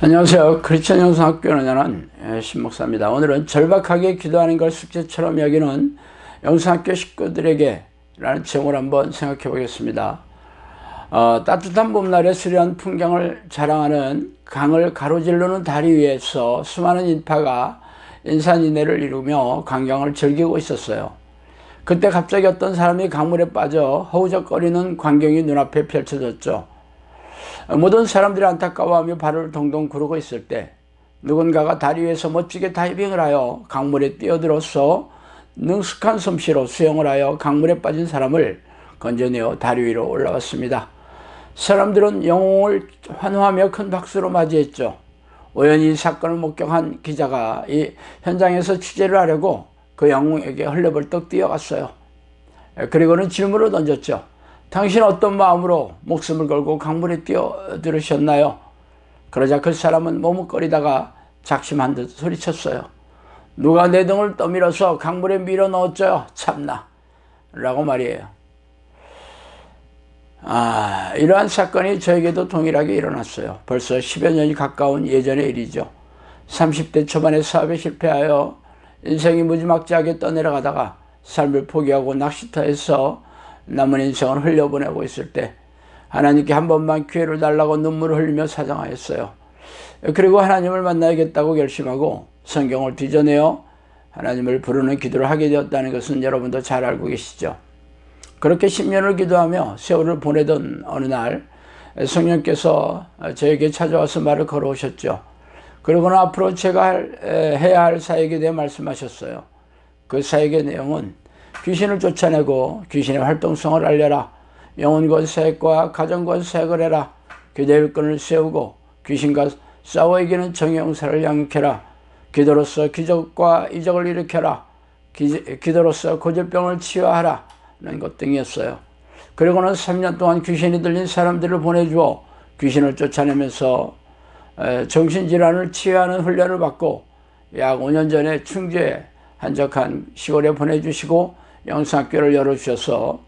안녕하세요. 크리스천 영성학교 운영하는 신목사입니다. 오늘은 절박하게 기도하는 걸 숙제처럼 여기는 영성학교 식구들에게 라는 제목을 한번 생각해 보겠습니다. 따뜻한 봄날에 수려한 풍경을 자랑하는 강을 가로지르는 다리 위에서 수많은 인파가 인산인해를 이루며 광경을 즐기고 있었어요. 그때 갑자기 어떤 사람이 강물에 빠져 허우적거리는 광경이 눈앞에 펼쳐졌죠. 모든 사람들이 안타까워하며 발을 동동 구르고 있을 때 누군가가 다리 위에서 멋지게 다이빙을 하여 강물에 뛰어들어서 능숙한 솜씨로 수영을 하여 강물에 빠진 사람을 건져내어 다리 위로 올라왔습니다. 사람들은 영웅을 환호하며 큰 박수로 맞이했죠. 우연히 이 사건을 목격한 기자가 이 현장에서 취재를 하려고 그 영웅에게 헐레벌떡 뛰어갔어요. 그리고는 질문을 던졌죠. 당신은 어떤 마음으로 목숨을 걸고 강물에 뛰어들으셨나요? 그러자 그 사람은 머뭇거리다가 작심한 듯 소리쳤어요. 누가 내 등을 떠밀어서 강물에 밀어 넣었죠? 참나. 라고 말이에요. 이러한 사건이 저에게도 동일하게 일어났어요. 벌써 10여 년이 가까운 예전의 일이죠. 30대 초반에 사업에 실패하여 인생이 무지막지하게 떠내려가다가 삶을 포기하고 낚시터에서 남은 인생을 흘려보내고 있을 때 하나님께 한 번만 기회를 달라고 눈물을 흘리며 사정하였어요. 그리고 하나님을 만나야겠다고 결심하고 성경을 뒤져내어 하나님을 부르는 기도를 하게 되었다는 것은 여러분도 잘 알고 계시죠. 그렇게 10년을 기도하며 세월을 보내던 어느 날 성령께서 저에게 찾아와서 말을 걸어오셨죠. 그러고는 앞으로 제가 해야 할 사역에 대해 말씀하셨어요. 그 사역의 내용은 귀신을 쫓아내고 귀신의 활동성을 알려라. 영혼권 사역과 가정권 사역을 해라. 교대 일꾼을 세우고 귀신과 싸워 이기는 정의용사를 양육해라. 기도로서 기적과 이적을 일으켜라. 기도로서 고질병을 치유하라. 라는 것 등이었어요. 그리고는 3년 동안 귀신이 들린 사람들을 보내주어 귀신을 쫓아내면서 정신질환을 치유하는 훈련을 받고 약 5년 전에 충주에 한적한 시골에 보내주시고 영성학교를 열어주셔서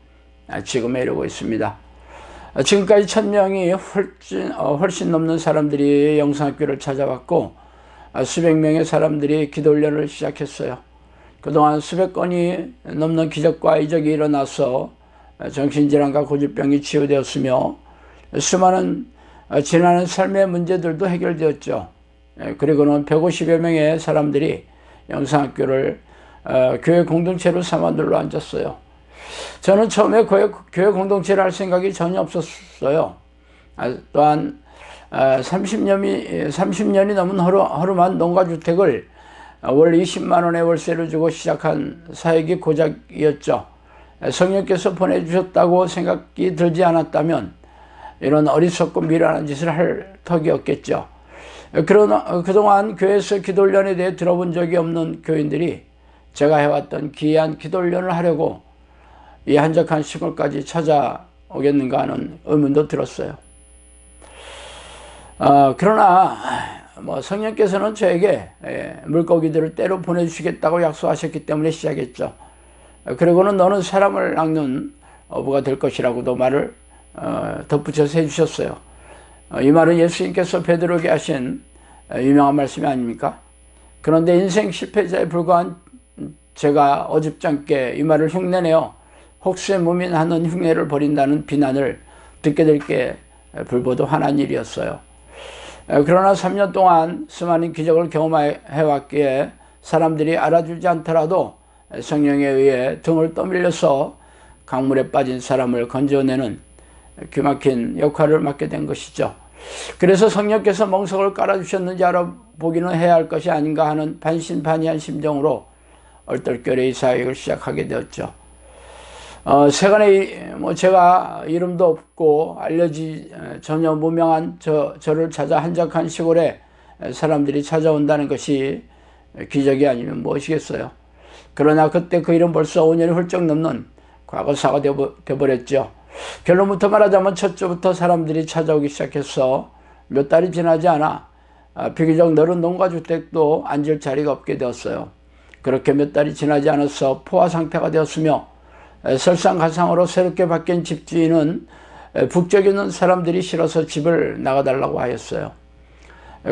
지금에 이르고 있습니다. 지금까지 1000명이 훨씬 넘는 사람들이 영성학교를 찾아왔고 수백 명의 사람들이 기도훈련을 시작했어요. 그동안 수백 건이 넘는 기적과 이적이 일어나서 정신질환과 고질병이 치유되었으며 수많은 지나는 삶의 문제들도 해결되었죠. 그리고는 150여 명의 사람들이 영성학교를 교회 공동체로 삼아 눌러 앉았어요. 저는 처음에 교회 공동체를 할 생각이 전혀 없었어요. 또한 30년이 넘은 허름한 농가주택을 월 20만 원의 월세를 주고 시작한 사역이 고작이었죠. 성령께서 보내주셨다고 생각이 들지 않았다면 이런 어리석고 미련한 짓을 할 턱이 없겠죠. 그러나 그동안 교회에서 기도훈련에 대해 들어본 적이 없는 교인들이 제가 해왔던 기이한 기도훈련을 하려고 이 한적한 시골까지 찾아오겠는가 하는 의문도 들었어요. 그러나 성령께서는 저에게 물고기들을 때로 보내주시겠다고 약속하셨기 때문에 시작했죠. 그리고는 너는 사람을 낚는 어부가 될 것이라고도 말을 덧붙여서 해주셨어요. 이 말은 예수님께서 베드로에게 하신 유명한 말씀이 아닙니까? 그런데 인생 실패자에 불과한 제가 어줍잖게 이 말을 흉내내어 혹세 무민하는 흉내를 벌인다는 비난을 듣게 될 게 불보듯 화난 일이었어요. 그러나 3년 동안 수많은 기적을 경험해왔기에 사람들이 알아주지 않더라도 성령에 의해 등을 떠밀려서 강물에 빠진 사람을 건져내는 기막힌 역할을 맡게 된 것이죠. 그래서 성령께서 멍석을 깔아주셨는지 알아보기는 해야 할 것이 아닌가 하는 반신반의한 심정으로 얼떨결에 이 사역을 시작하게 되었죠. 세간에 제가 이름도 없고 전혀 무명한 저를 찾아 한적한 시골에 사람들이 찾아온다는 것이 기적이 아니면 무엇이겠어요. 그러나 그때 그 일은 벌써 5년이 훌쩍 넘는 과거사가 되어버렸죠. 결론부터 말하자면 첫 주부터 사람들이 찾아오기 시작해서 몇 달이 지나지 않아 비교적 넓은 농가주택도 앉을 자리가 없게 되었어요. 그렇게 몇 달이 지나지 않아서 포화 상태가 되었으며 설상가상으로 새롭게 바뀐 집주인은 북쪽에 있는 사람들이 싫어서 집을 나가달라고 하였어요.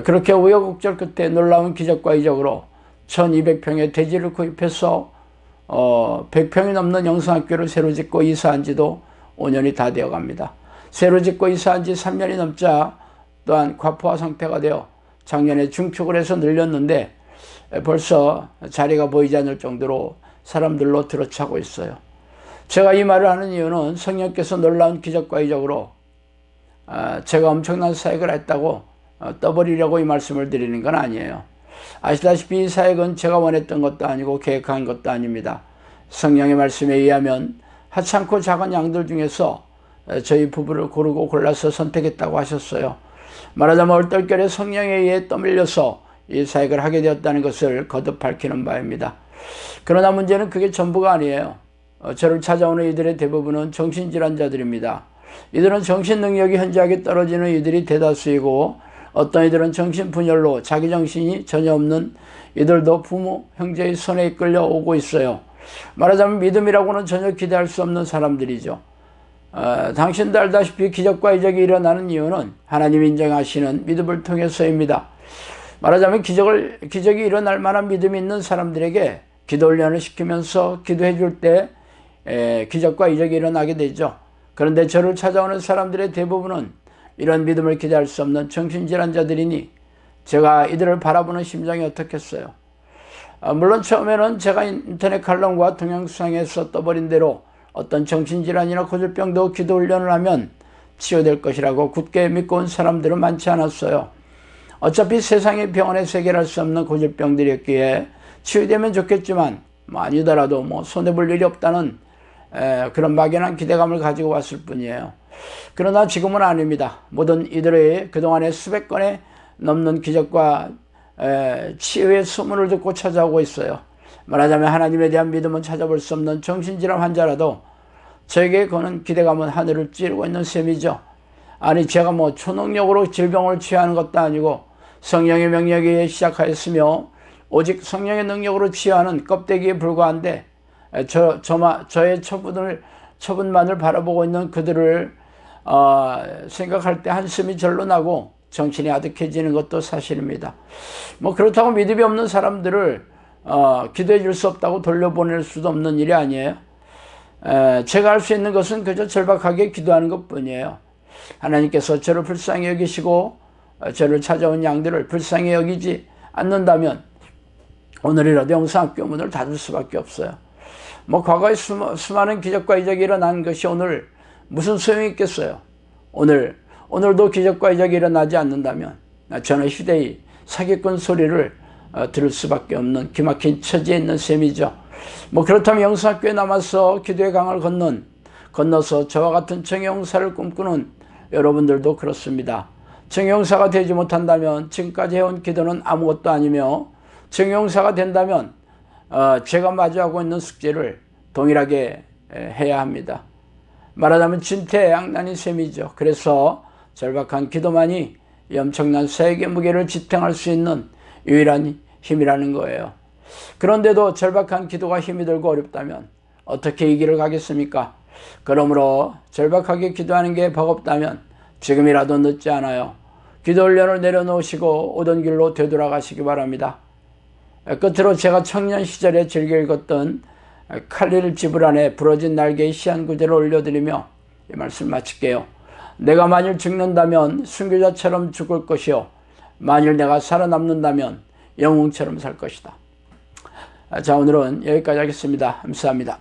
그렇게 우여곡절 끝에 놀라운 기적과 이적으로 1200평의 대지를 구입해서 100평이 넘는 영성학교를 새로 짓고 이사한 지도 5년이 다 되어 갑니다. 새로 짓고 이사한 지 3년이 넘자 또한 과포화 상태가 되어 작년에 중축을 해서 늘렸는데 벌써 자리가 보이지 않을 정도로 사람들로 들어차고 있어요. 제가 이 말을 하는 이유는 성령께서 놀라운 기적과 이적으로 제가 엄청난 사역을 했다고 떠버리려고 이 말씀을 드리는 건 아니에요. 아시다시피 이 사역은 제가 원했던 것도 아니고 계획한 것도 아닙니다. 성령의 말씀에 의하면 하찮고 작은 양들 중에서 저희 부부를 고르고 골라서 선택했다고 하셨어요. 말하자면 얼떨결에 성령에 의해 떠밀려서 이 사역을 하게 되었다는 것을 거듭 밝히는 바입니다. 그러나 문제는 그게 전부가 아니에요. 저를 찾아오는 이들의 대부분은 정신질환자들입니다. 이들은 정신능력이 현저하게 떨어지는 이들이 대다수이고 어떤 이들은 정신분열로 자기 정신이 전혀 없는 이들도 부모, 형제의 손에 이끌려 오고 있어요. 말하자면 믿음이라고는 전혀 기대할 수 없는 사람들이죠. 당신도 알다시피 기적과 이적이 일어나는 이유는 하나님이 인정하시는 믿음을 통해서입니다. 말하자면 기적이 일어날 만한 믿음이 있는 사람들에게 기도 훈련을 시키면서 기도해 줄 때 기적과 이적이 일어나게 되죠. 그런데 저를 찾아오는 사람들의 대부분은 이런 믿음을 기대할 수 없는 정신질환자들이니 제가 이들을 바라보는 심정이 어떻겠어요. 물론 처음에는 제가 인터넷 칼럼과 동영상에서 떠버린 대로 어떤 정신질환이나 고질병도 기도 훈련을 하면 치유될 것이라고 굳게 믿고 온 사람들은 많지 않았어요. 어차피 세상의 병원에서 해결할 수 없는 고질병들이었기에 치유되면 좋겠지만 아니더라도 손해볼 일이 없다는 그런 막연한 기대감을 가지고 왔을 뿐이에요. 그러나 지금은 아닙니다. 모든 이들의 그동안의 수백 건에 넘는 기적과 치유의 소문을 듣고 찾아오고 있어요. 말하자면 하나님에 대한 믿음은 찾아볼 수 없는 정신질환 환자라도 저에게 거는 기대감은 하늘을 찌르고 있는 셈이죠. 아니 제가 초능력으로 질병을 치유하는 것도 아니고 성령의 명령에 시작하였으며 오직 성령의 능력으로 치유하는 껍데기에 불과한데 저의 처분만을 바라보고 있는 그들을 생각할 때 한숨이 절로 나고 정신이 아득해지는 것도 사실입니다. 그렇다고 믿음이 없는 사람들을 기도해 줄 수 없다고 돌려보낼 수도 없는 일이 아니에요. 제가 할 수 있는 것은 그저 절박하게 기도하는 것뿐이에요. 하나님께서 저를 불쌍히 여기시고 저를 찾아온 양들을 불쌍히 여기지 않는다면 오늘이라도 영성학교 문을 닫을 수밖에 없어요. 과거에 수많은 기적과 이적이 일어난 것이 오늘 무슨 소용이 있겠어요. 오늘도 기적과 이적이 일어나지 않는다면 저는 휴대의 사기꾼 소리를 들을 수밖에 없는 기막힌 처지에 있는 셈이죠. 그렇다면 영성학교에 남아서 기도의 강을 건너서 저와 같은 정의용사를 꿈꾸는 여러분들도 그렇습니다. 정의용사가 되지 못한다면 지금까지 해온 기도는 아무것도 아니며 정의용사가 된다면 제가 마주하고 있는 숙제를 동일하게 해야 합니다. 말하자면 진퇴양난인 셈이죠. 그래서 절박한 기도만이 이 엄청난 사역의 무게를 지탱할 수 있는 유일한 힘이라는 거예요. 그런데도 절박한 기도가 힘이 들고 어렵다면 어떻게 이 길을 가겠습니까? 그러므로 절박하게 기도하는 게 버겁다면 지금이라도 늦지 않아요. 기도 훈련을 내려놓으시고 오던 길로 되돌아가시기 바랍니다. 끝으로 제가 청년 시절에 즐겨 읽었던 칼릴 지브란의 부러진 날개의 시한 구절을 올려드리며 이 말씀 마칠게요. 내가 만일 죽는다면 순교자처럼 죽을 것이요 만일 내가 살아남는다면 영웅처럼 살 것이다. 자, 오늘은 여기까지 하겠습니다. 감사합니다.